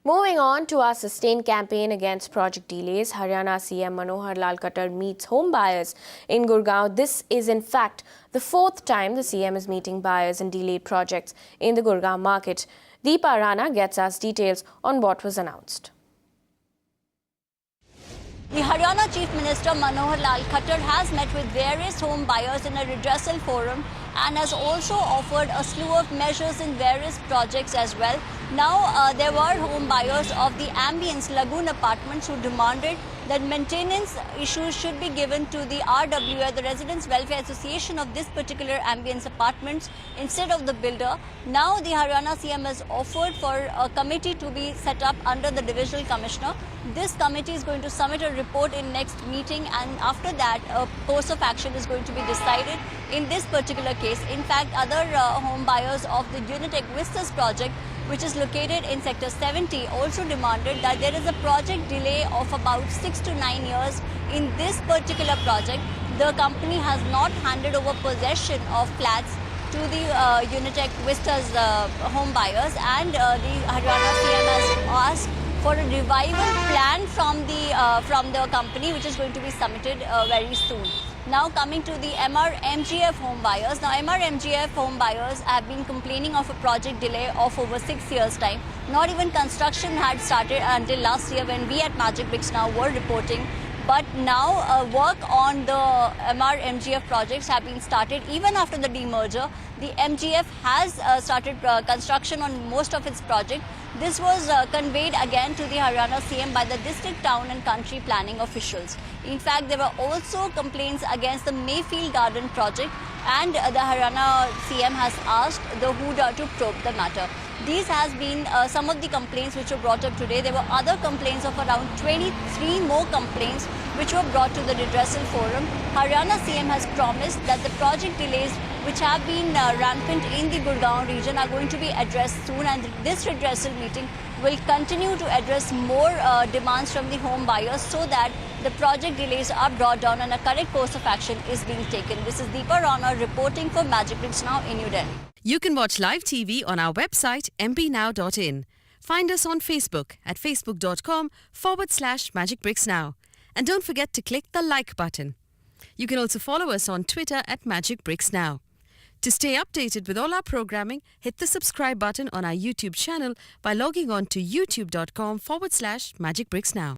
Moving on to our sustained campaign against project delays, Haryana CM Manohar Lal Khattar meets home buyers in Gurgaon. This is in fact the fourth time the CM is meeting buyers in delayed projects in the Gurgaon market. Deepa Rana gets us details on what was announced. The Haryana Chief Minister Manohar Lal Khattar has met with various home buyers in a redressal forum and has also offered a slew of measures in various projects as well. Now, there were home buyers of the Ambience Lagoon apartments who demanded that maintenance issues should be given to the RWA, the Residents Welfare Association of this particular Ambience apartments, instead of the builder. Now, the Haryana CM has offered for a committee to be set up under the Divisional Commissioner. This committee is going to submit a report in next meeting, and after that, a course of action is going to be decided in this particular case. In fact, other home buyers of the Unitech Vistas project, which is located in Sector 70, also demanded that there is a project delay of about 6 to 9 years in this particular project. The company has not handed over possession of flats to the Unitech Vistas home buyers, and the Haryana CM has asked for a revival plan from the company, which is going to be submitted very soon. Now coming to the MRMGF home buyers. Now MRMGF home buyers have been complaining of a project delay of over 6 years' time. Not even construction had started until last year when we at Magic Bricks Now were reporting. But now work on the MRMGF projects have been started even after the demerger. The MGF has started construction on most of its projects. This was conveyed again to the Haryana CM by the district, town and country planning officials. In fact, there were also complaints against the Mayfield Garden project, and the Haryana CM has asked the HUDA to probe the matter. These has been some of the complaints which were brought up today. There were other complaints of around 23 more complaints which were brought to the redressal forum. Haryana CM has promised that the project delays which have been rampant in the Gurgaon region are going to be addressed soon, and this redressal meeting will continue to address more demands from the home buyers so that the project delays are brought down and a correct course of action is being taken. This is Deepa Rana reporting for Magic Bricks Now in New Delhi. You can watch live TV on our website mpnow.in. Find us on Facebook at facebook.com/magicbricksnow. And don't forget to click the like button. You can also follow us on Twitter at Magic Bricks Now. To stay updated with all our programming, hit the subscribe button on our YouTube channel by logging on to youtube.com/magicbricksnow.